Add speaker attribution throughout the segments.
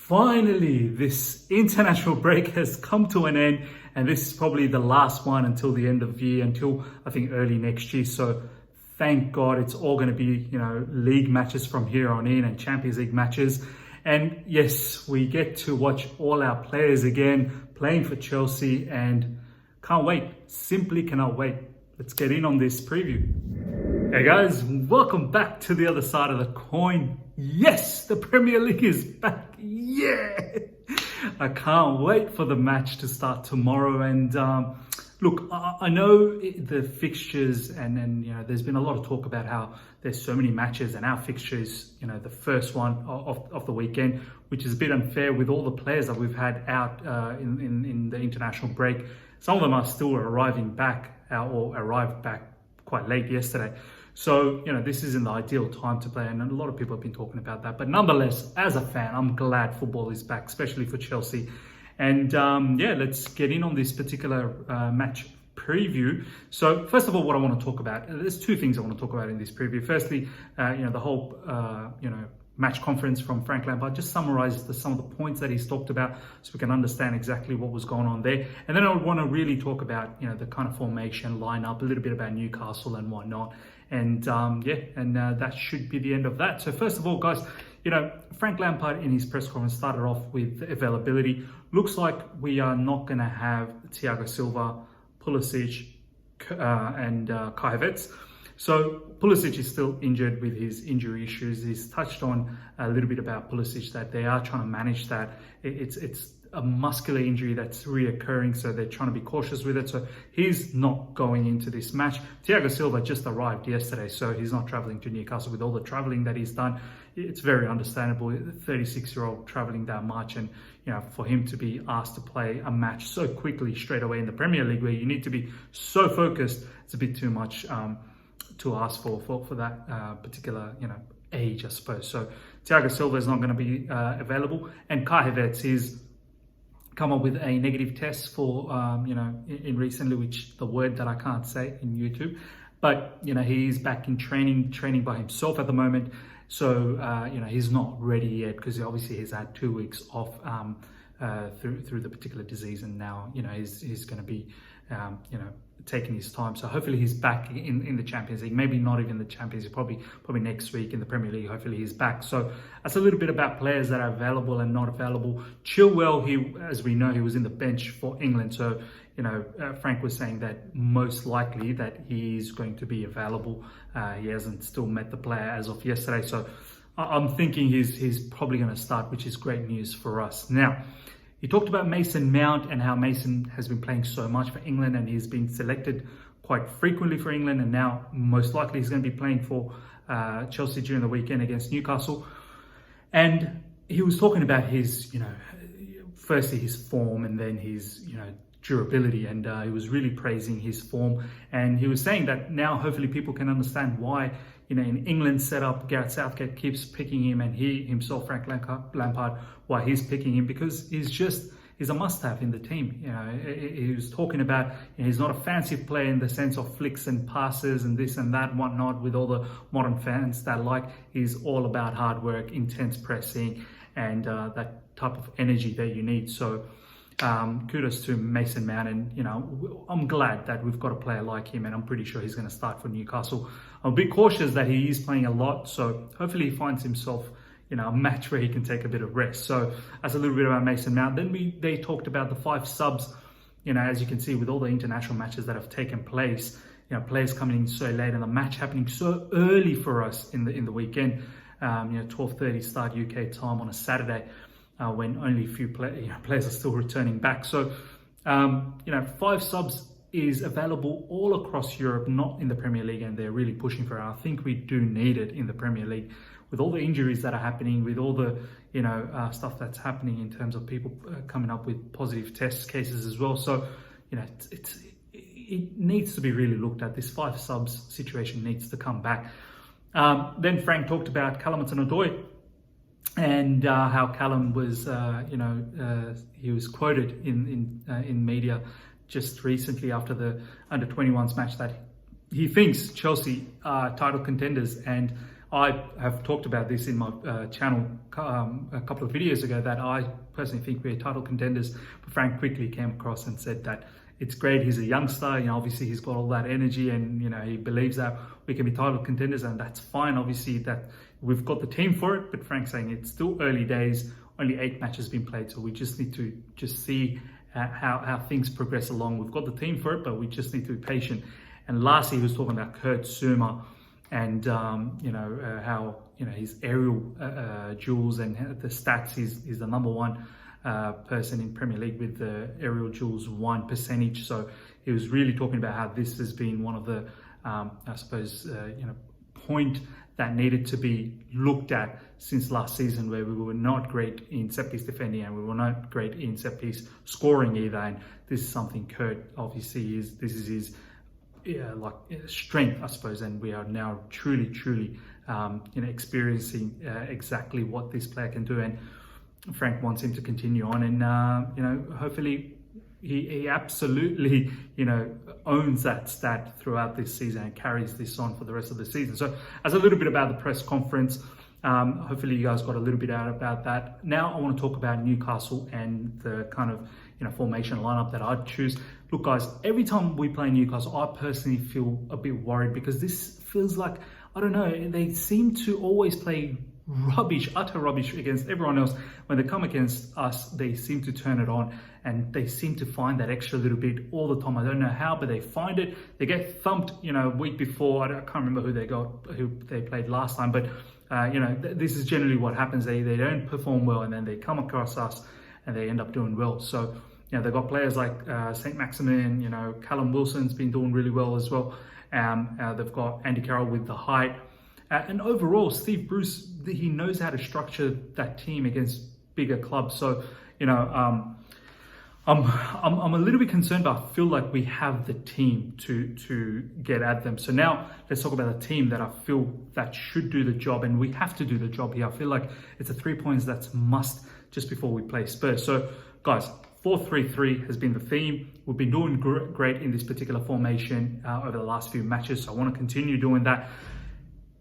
Speaker 1: Finally, this international break has come to an end, and this is probably the last one until the end of the year, until I think early next year. So thank God it's all going to be, league matches from here on in and Champions League matches. And yes, we get to watch all our players again playing for Chelsea, and can't wait. Simply cannot wait. Let's get in on this preview. Hey guys, welcome back to the other side of the coin. Yes, the Premier League is back. Yeah! I can't wait for the match to start tomorrow. And look, I know the fixtures and there's been a lot of talk about how there's so many matches, and our fixture is, the first one of the weekend, which is a bit unfair with all the players that we've had out in the international break. Some of them are still arriving back or arrived back quite late yesterday. So, this isn't the ideal time to play, and a lot of people have been talking about that. But nonetheless, as a fan, I'm glad football is back, especially for Chelsea. And let's get in on this particular match preview. So first of all, what I want to talk about, there's two things I want to talk about in this preview. Firstly, the whole, match conference from Frank Lampard just summarized some of the points that he's talked about so we can understand exactly what was going on there. And then I want to really talk about, the kind of formation, lineup, a little bit about Newcastle and whatnot. And that should be the end of that. So first of all, guys, Frank Lampard in his press conference started off with availability. Looks like we are not going to have Thiago Silva, Pulisic, and Havertz. So Pulisic is still injured with his injury issues. He's touched on a little bit about Pulisic, that they are trying to manage that. It's a muscular injury that's reoccurring, so they're trying to be cautious with it. So he's not going into this match. Thiago Silva just arrived yesterday, so he's not traveling to Newcastle. With all the traveling that he's done, it's very understandable. 36-year-old traveling that much, and for him to be asked to play a match so quickly straight away in the Premier League, where you need to be so focused, it's a bit too much to ask for that particular age, I suppose. So Thiago Silva is not going to be available, and Havertz is come up with a negative test for in recently, which the word that I can't say in YouTube, but he's back in training by himself at the moment. So he's not ready yet, because obviously he's had 2 weeks off through the particular disease, and now he's going to be taking his time. So hopefully he's back in the Champions League. Maybe not even the Champions League, probably next week in the Premier League. Hopefully he's back. So that's a little bit about players that are available and not available. Chilwell, as we know, he was in the bench for England. So Frank was saying that most likely that he's going to be available. He hasn't still met the player as of yesterday. So I'm thinking he's probably going to start, which is great news for us. Now, he talked about Mason Mount and how Mason has been playing so much for England, and he's been selected quite frequently for England, and now most likely he's going to be playing for Chelsea during the weekend against Newcastle. And he was talking about his, firstly his form, and then his, durability, and he was really praising his form. And he was saying that now hopefully people can understand why in England's setup, Gareth Southgate keeps picking him, and he himself, Frank Lampard, why he's picking him, because he's a must-have in the team. He was talking about he's not a fancy player in the sense of flicks and passes and this and that and whatnot with all the modern fans that like. He's all about hard work, intense pressing, and that type of energy that you need. So kudos to Mason Mount, and I'm glad that we've got a player like him, and I'm pretty sure he's going to start for Newcastle. I'm a bit cautious that he is playing a lot, so hopefully he finds himself a match where he can take a bit of rest. So that's a little bit about Mason Mount. Then they talked about the 5 subs. As you can see with all the international matches that have taken place, players coming in so late and the match happening so early for us in the weekend. 12:30 start UK time on a Saturday. When only a few players are still returning back. So, 5 subs is available all across Europe, not in the Premier League, and they're really pushing for it. I think we do need it in the Premier League with all the injuries that are happening, with all the, stuff that's happening in terms of people coming up with positive test cases as well. So, it needs to be really looked at. This 5 subs situation needs to come back. Then Frank talked about Hudson-Odoi, and how Callum was, he was quoted in media just recently after the under-21s match that he thinks Chelsea are title contenders. And I have talked about this in my channel a couple of videos ago, that I personally think we're title contenders. But Frank quickly came across and said that it's great, he's a youngster, you know, obviously he's got all that energy, and you know, he believes that we can be title contenders, and that's fine. Obviously that we've got the team for it, but Frank's saying it's still early days, only 8 matches been played, so we just need to see how things progress along. We've got the team for it, but we just need to be patient. And lastly, he was talking about Zouma, and how, you know, his aerial duels and the stats. He's the number 1 person in Premier League with the aerial duels 1 percentage. So he was really talking about how this has been one of the point that needed to be looked at since last season, where we were not great in set piece defending and we were not great in set piece scoring either. And this is something Kurt obviously this is his strength, I suppose, and we are now truly experiencing exactly what this player can do. And Frank wants him to continue on, and hopefully he absolutely owns that stat throughout this season and carries this on for the rest of the season. So as a little bit about the press conference, hopefully you guys got a little bit out about that. Now I want to talk about Newcastle and the kind of formation lineup that I'd choose. Look guys, every time we play Newcastle, I personally feel a bit worried, because this feels like, I don't know, they seem to always play rubbish, utter rubbish against everyone else. When they come against us, they seem to turn it on, and they seem to find that extra little bit all the time. I don't know how, but they find it. They get thumped, a week before. I can't remember who they played last time, but this is generally what happens. They don't perform well, and then they come across us and they end up doing well. So they've got players like St. Maximin, Callum Wilson's been doing really well as well. They've got Andy Carroll with the height. And overall, Steve Bruce, he knows how to structure that team against bigger clubs. So, I'm a little bit concerned, but I feel like we have the team to get at them. So now let's talk about a team that I feel that should do the job, and we have to do the job here. I feel like it's a 3 points that's must just before we play Spurs. So guys, 4-3-3 has been the theme. We've been doing great in this particular formation over the last few matches, so I want to continue doing that.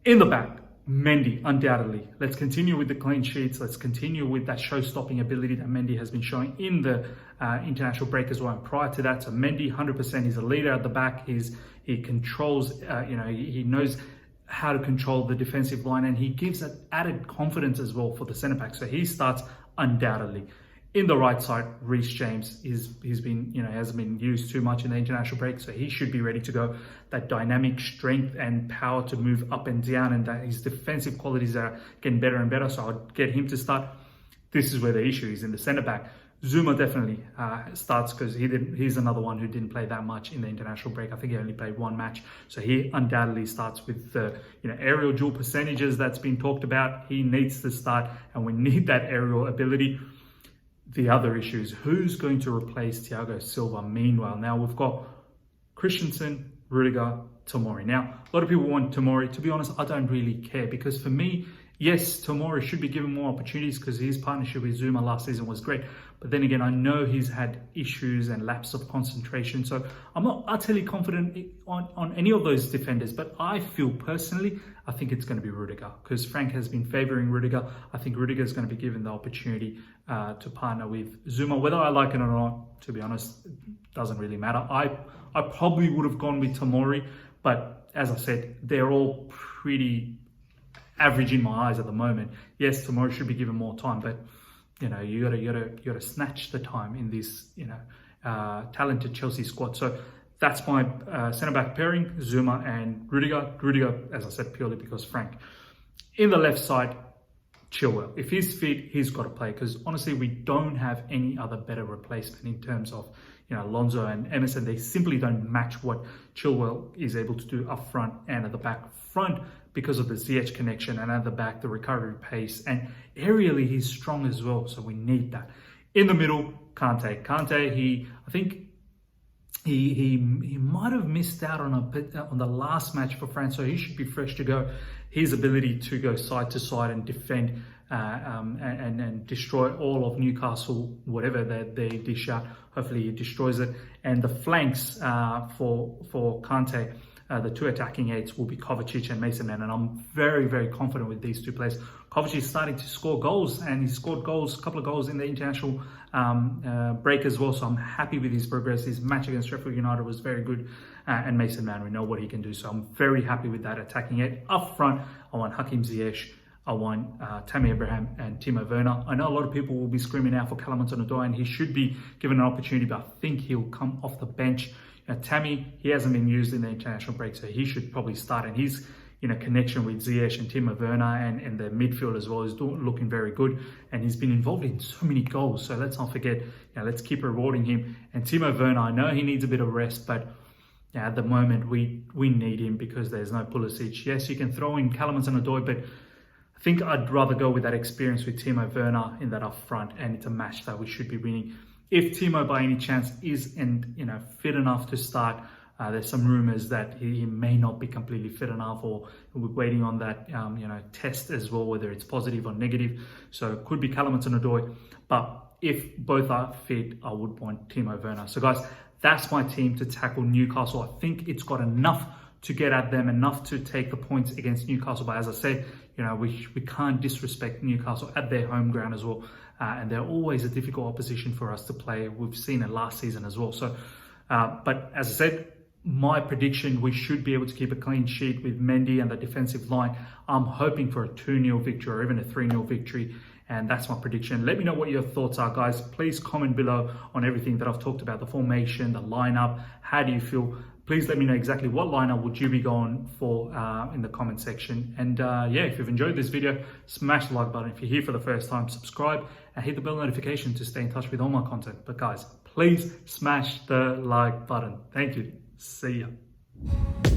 Speaker 1: In the back, Mendy, undoubtedly. Let's continue with the clean sheets. Let's continue with that show-stopping ability that Mendy has been showing in the international break as well. And prior to that, so Mendy, 100%, he's a leader at the back. He controls, he knows how to control the defensive line, and he gives that added confidence as well for the centre back. So he starts undoubtedly. In the right side, Reece James hasn't been used too much in the international break, so he should be ready to go. That dynamic strength and power to move up and down, and that his defensive qualities are getting better and better. So I'd get him to start. This is where the issue is in the centre back. Zouma definitely starts, because he's another one who didn't play that much in the international break. I think he only played 1 match, so he undoubtedly starts with the aerial duel percentages that's been talked about. He needs to start, and we need that aerial ability. The other issue is who's going to replace Thiago Silva meanwhile. Now we've got Christensen, Rudiger, Tomori. Now, a lot of people want Tomori. To be honest, I don't really care, because for me, yes, Tomori should be given more opportunities, because his partnership with Zouma last season was great. But then again, I know he's had issues and lapse of concentration. So I'm not utterly confident on any of those defenders. But I feel personally, I think it's going to be Rudiger, because Frank has been favouring Rudiger. I think Rudiger is going to be given the opportunity to partner with Zouma. Whether I like it or not, to be honest, it doesn't really matter. I probably would have gone with Tomori. But as I said, they're all pretty average in my eyes at the moment. Yes, Tomori should be given more time, but you gotta snatch the time in this talented Chelsea squad. So that's my centre back pairing: Zouma and Rudiger. Rudiger, as I said, purely because Frank. In the left side, Chilwell. If he's fit, he's got to play, because honestly, we don't have any other better replacement in terms of Alonso and Emerson. They simply don't match what Chilwell is able to do up front and at the back. Front, because of the ZH connection, and at the back, the recovery pace, and aerially he's strong as well, so we need that. In the middle, Kante. Kante, I think he might have missed out on a bit on the last match for France, so he should be fresh to go. His ability to go side to side and defend and destroy all of Newcastle, whatever they dish out, hopefully he destroys it. And the flanks for Kante, the two attacking eights will be Kovacic and Mason Mount, and I'm very, very confident with these two players. Kovacic is starting to score goals, and he scored goals, a couple of goals in the international break as well, so I'm happy with his progress. His match against Sheffield United was very good, and Mason Mount, we know what he can do, so I'm very happy with that attacking eight. Up front, I want Hakim Ziyech, I want Tammy Abraham and Timo Werner. I know a lot of people will be screaming out for Callum Hudson-Odoi, and he should be given an opportunity, but I think he'll come off the bench. Tammy, he hasn't been used in the international break, so he should probably start, and he's in a connection with Ziyech and Timo Werner and the midfield as well is looking very good, and he's been involved in so many goals, so let's not forget, let's keep rewarding him. And Timo Werner, I know he needs a bit of rest, but at the moment we need him because there's no Pulisic. Yes, you can throw in Callum Hudson-Odoi, but I think I'd rather go with that experience with Timo Werner in that up front, and it's a match that we should be winning. If Timo by any chance is fit enough to start, there's some rumors that he may not be completely fit enough, or we're waiting on that test as well, whether it's positive or negative. So it could be Callum Hudson-Odoi, but if both are fit, I would want Timo Werner. So guys, that's my team to tackle Newcastle. I think it's got enough to get at them, enough to take the points against Newcastle. But as I said, we can't disrespect Newcastle at their home ground as well. And they're always a difficult opposition for us to play. We've seen it last season as well. So, but as I said, my prediction, we should be able to keep a clean sheet with Mendy and the defensive line. I'm hoping for a 2-0 victory or even a 3-0 victory. And that's my prediction. Let me know what your thoughts are, guys. Please comment below on everything that I've talked about, the formation, the lineup. How do you feel? Please let me know exactly what lineup would you be going for in the comment section. And if you've enjoyed this video, smash the like button. If you're here for the first time, subscribe and hit the bell notification to stay in touch with all my content. But guys, please smash the like button. Thank you. See ya.